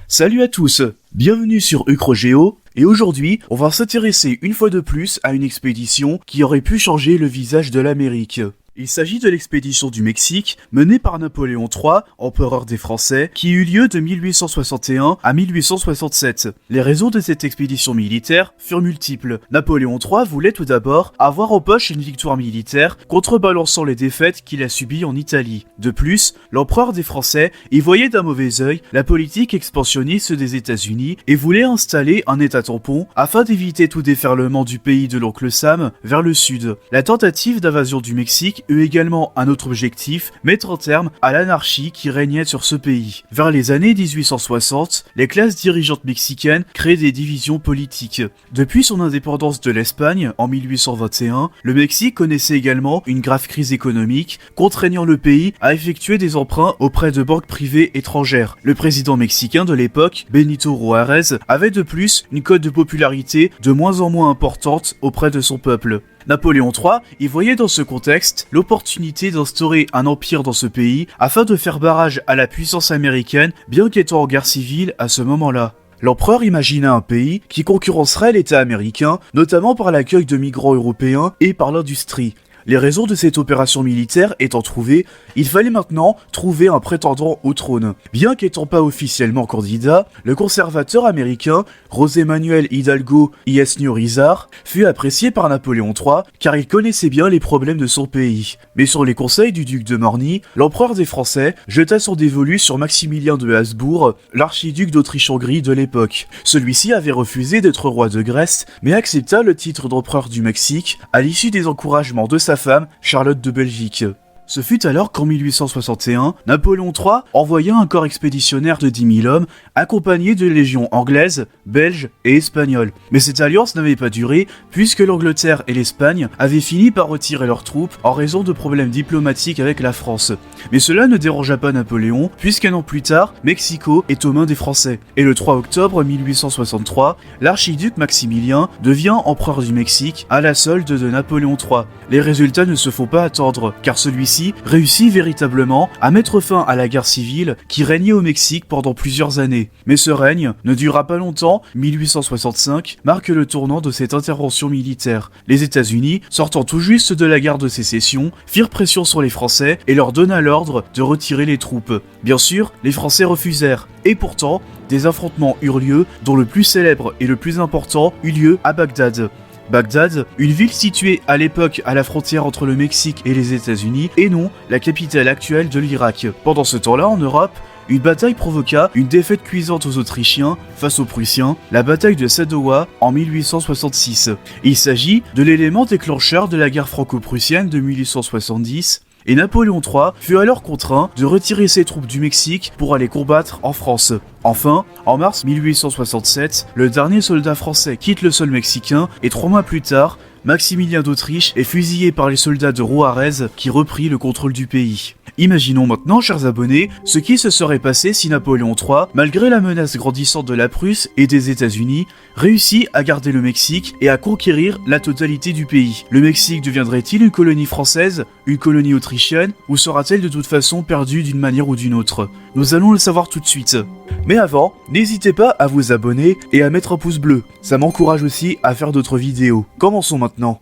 Salut à tous, bienvenue sur UcroGeo, et aujourd'hui, on va s'intéresser une fois de plus à une expédition qui aurait pu changer le visage de l'Amérique. Il s'agit de l'expédition du Mexique, menée par Napoléon III, empereur des Français, qui eut lieu de 1861 à 1867. Les raisons de cette expédition militaire furent multiples. Napoléon III voulait tout d'abord avoir en poche une victoire militaire, contrebalançant les défaites qu'il a subies en Italie. De plus, l'empereur des Français y voyait d'un mauvais œil la politique expansionniste des États-Unis et voulait installer un état tampon afin d'éviter tout déferlement du pays de l'oncle Sam vers le sud. La tentative d'invasion du Mexique eut également un autre objectif, mettre un terme à l'anarchie qui régnait sur ce pays. Vers les années 1860, les classes dirigeantes mexicaines créent des divisions politiques. Depuis son indépendance de l'Espagne en 1821, le Mexique connaissait également une grave crise économique, contraignant le pays à effectuer des emprunts auprès de banques privées étrangères. Le président mexicain de l'époque, Benito Juárez, avait de plus une cote de popularité de moins en moins importante auprès de son peuple. Napoléon III y voyait dans ce contexte l'opportunité d'instaurer un empire dans ce pays afin de faire barrage à la puissance américaine, bien qu'étant en guerre civile à ce moment-là. L'empereur imagina un pays qui concurrencerait l'État américain, notamment par l'accueil de migrants européens et par l'industrie. Les raisons de cette opération militaire étant trouvées, il fallait maintenant trouver un prétendant au trône. Bien qu'étant pas officiellement candidat, le conservateur américain José Manuel Hidalgo y Esniorizar fut apprécié par Napoléon III car il connaissait bien les problèmes de son pays. Mais sur les conseils du duc de Morny, l'empereur des Français jeta son dévolu sur Maximilien de Habsbourg, l'archiduc d'Autriche-Hongrie de l'époque. Celui-ci avait refusé d'être roi de Grèce, mais accepta le titre d'empereur du Mexique à l'issue des encouragements de sa femme, Charlotte de Belgique. Ce fut alors qu'en 1861, Napoléon III envoya un corps expéditionnaire de 10 000 hommes, accompagné de légions anglaises, belges et espagnoles. Mais cette alliance n'avait pas duré, puisque l'Angleterre et l'Espagne avaient fini par retirer leurs troupes en raison de problèmes diplomatiques avec la France. Mais cela ne dérangea pas Napoléon, puisqu'un an plus tard, Mexico est aux mains des Français. Et le 3 octobre 1863, l'archiduc Maximilien devient empereur du Mexique à la solde de Napoléon III. Les résultats ne se font pas attendre, car celui-ci réussit véritablement à mettre fin à la guerre civile qui régnait au Mexique pendant plusieurs années. Mais ce règne ne dura pas longtemps, 1865 marque le tournant de cette intervention militaire. Les États-Unis, sortant tout juste de la guerre de sécession, firent pression sur les Français et leur donna l'ordre de retirer les troupes. Bien sûr, les Français refusèrent. Et pourtant, des affrontements eurent lieu, dont le plus célèbre et le plus important eut lieu à Bagdad. Bagdad, une ville située à l'époque à la frontière entre le Mexique et les États-Unis, et non la capitale actuelle de l'Irak. Pendant ce temps-là, en Europe, une bataille provoqua une défaite cuisante aux Autrichiens face aux Prussiens, la bataille de Sadowa en 1866. Il s'agit de l'élément déclencheur de la guerre franco-prussienne de 1870, et Napoléon III fut alors contraint de retirer ses troupes du Mexique pour aller combattre en France. Enfin, en mars 1867, le dernier soldat français quitte le sol mexicain et 3 mois plus tard, Maximilien d'Autriche est fusillé par les soldats de Juárez qui reprit le contrôle du pays. Imaginons maintenant, chers abonnés, ce qui se serait passé si Napoléon III, malgré la menace grandissante de la Prusse et des États-Unis, réussit à garder le Mexique et à conquérir la totalité du pays. Le Mexique deviendrait-il une colonie française, une colonie autrichienne, ou sera-t-elle de toute façon perdue d'une manière ou d'une autre? Nous allons le savoir tout de suite. Mais avant, n'hésitez pas à vous abonner et à mettre un pouce bleu, ça m'encourage aussi à faire d'autres vidéos. Commençons maintenant.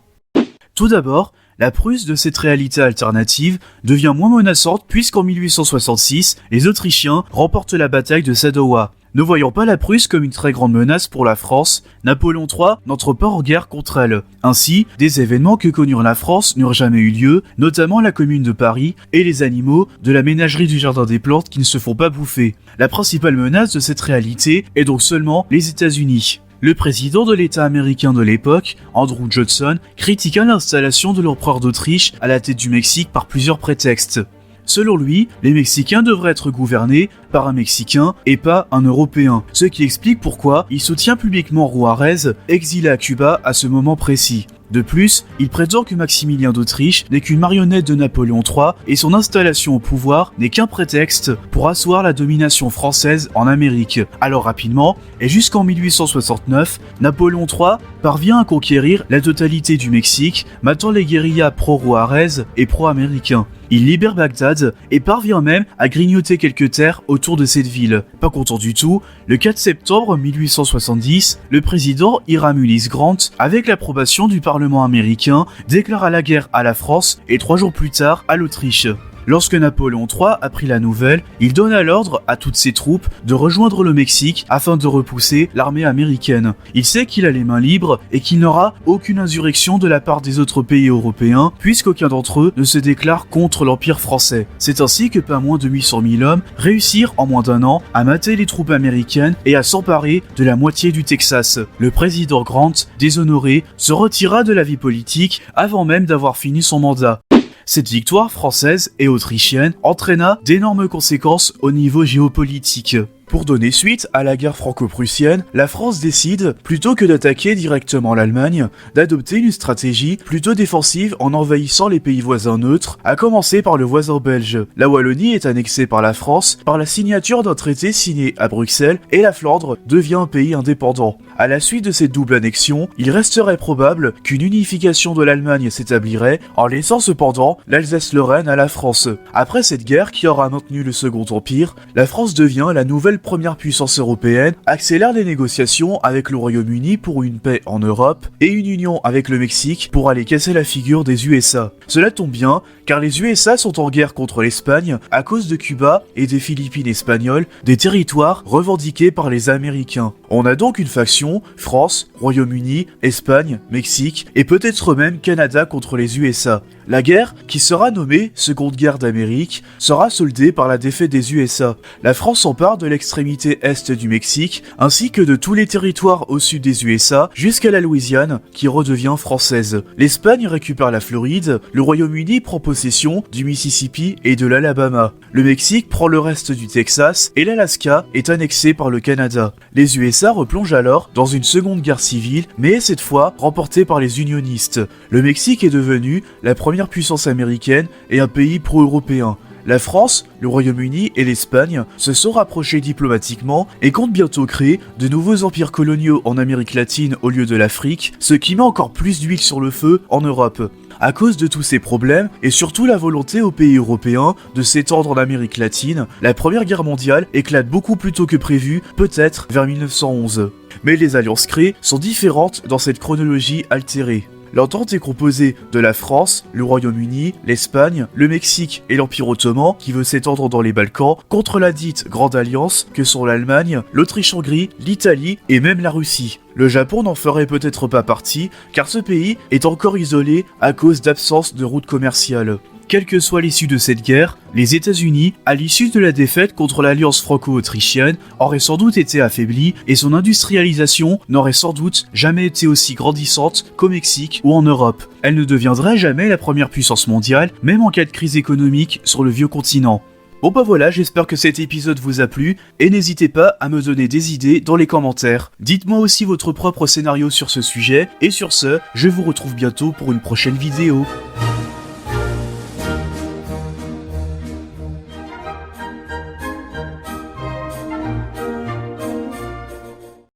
Tout d'abord, la Prusse de cette réalité alternative devient moins menaçante puisqu'en 1866, les Autrichiens remportent la bataille de Sadowa. Ne voyant pas la Prusse comme une très grande menace pour la France, Napoléon III n'entre pas en guerre contre elle. Ainsi, des événements que connurent la France n'eurent jamais eu lieu, notamment la Commune de Paris et les animaux de la ménagerie du Jardin des Plantes qui ne se font pas bouffer. La principale menace de cette réalité est donc seulement les États-Unis. Le président de l'État américain de l'époque, Andrew Johnson, critiqua l'installation de l'empereur d'Autriche à la tête du Mexique par plusieurs prétextes. Selon lui, les Mexicains devraient être gouvernés par un Mexicain et pas un Européen, ce qui explique pourquoi il soutient publiquement Juárez, exilé à Cuba à ce moment précis. De plus, il prétend que Maximilien d'Autriche n'est qu'une marionnette de Napoléon III et son installation au pouvoir n'est qu'un prétexte pour asseoir la domination française en Amérique. Alors rapidement, et jusqu'en 1869, Napoléon III parvient à conquérir la totalité du Mexique, matant les guérillas pro-Juárez et pro-américains. Il libère Bagdad et parvient même à grignoter quelques terres autour de cette ville. Pas content du tout, le 4 septembre 1870, le président Hiram Ulysse Grant, avec l'approbation du Parlement américain, déclara la guerre à la France et 3 jours plus tard à l'Autriche. Lorsque Napoléon III apprit la nouvelle, il donna l'ordre à toutes ses troupes de rejoindre le Mexique afin de repousser l'armée américaine. Il sait qu'il a les mains libres et qu'il n'aura aucune insurrection de la part des autres pays européens puisqu'aucun d'entre eux ne se déclare contre l'Empire français. C'est ainsi que pas moins de 800 000 hommes réussirent en moins d'un an à mater les troupes américaines et à s'emparer de la moitié du Texas. Le président Grant, déshonoré, se retira de la vie politique avant même d'avoir fini son mandat. Cette victoire française et autrichienne entraîna d'énormes conséquences au niveau géopolitique. Pour donner suite à la guerre franco-prussienne, la France décide, plutôt que d'attaquer directement l'Allemagne, d'adopter une stratégie plutôt défensive en envahissant les pays voisins neutres, à commencer par le voisin belge. La Wallonie est annexée par la France par la signature d'un traité signé à Bruxelles et la Flandre devient un pays indépendant. À la suite de cette double annexion, il resterait probable qu'une unification de l'Allemagne s'établirait en laissant cependant l'Alsace-Lorraine à la France. Après cette guerre qui aura maintenu le Second Empire, la France devient la nouvelle première puissance européenne, accélère les négociations avec le Royaume-Uni pour une paix en Europe et une union avec le Mexique pour aller casser la figure des USA. Cela tombe bien, car les USA sont en guerre contre l'Espagne à cause de Cuba et des Philippines espagnoles, des territoires revendiqués par les Américains. On a donc une faction, France, Royaume-Uni, Espagne, Mexique et peut-être même Canada contre les USA. La guerre, qui sera nommée Seconde Guerre d'Amérique, sera soldée par la défaite des USA. La France s'empare de l'extrémité est du Mexique, ainsi que de tous les territoires au sud des USA, jusqu'à la Louisiane, qui redevient française. L'Espagne récupère la Floride, le Royaume-Uni prend possession du Mississippi et de l'Alabama. Le Mexique prend le reste du Texas, et l'Alaska est annexé par le Canada. Les USA replongent alors dans une seconde guerre civile, mais cette fois remportée par les unionistes. Le Mexique est devenu la première puissance américaine et un pays pro-européen. La France, le Royaume-Uni et l'Espagne se sont rapprochés diplomatiquement et comptent bientôt créer de nouveaux empires coloniaux en Amérique latine au lieu de l'Afrique, ce qui met encore plus d'huile sur le feu en Europe. À cause de tous ces problèmes, et surtout la volonté aux pays européens de s'étendre en Amérique latine, la Première Guerre mondiale éclate beaucoup plus tôt que prévu, peut-être vers 1911. Mais les alliances créées sont différentes dans cette chronologie altérée. L'entente est composée de la France, le Royaume-Uni, l'Espagne, le Mexique et l'Empire ottoman qui veut s'étendre dans les Balkans contre la dite Grande Alliance que sont l'Allemagne, l'Autriche-Hongrie, l'Italie et même la Russie. Le Japon n'en ferait peut-être pas partie car ce pays est encore isolé à cause d'absence de routes commerciales. Quelle que soit l'issue de cette guerre, les États-Unis, à l'issue de la défaite contre l'alliance franco-autrichienne, auraient sans doute été affaiblis et son industrialisation n'aurait sans doute jamais été aussi grandissante qu'au Mexique ou en Europe. Elle ne deviendrait jamais la première puissance mondiale, même en cas de crise économique sur le vieux continent. Bon bah voilà, j'espère que cet épisode vous a plu, et n'hésitez pas à me donner des idées dans les commentaires. Dites-moi aussi votre propre scénario sur ce sujet, et sur ce, je vous retrouve bientôt pour une prochaine vidéo.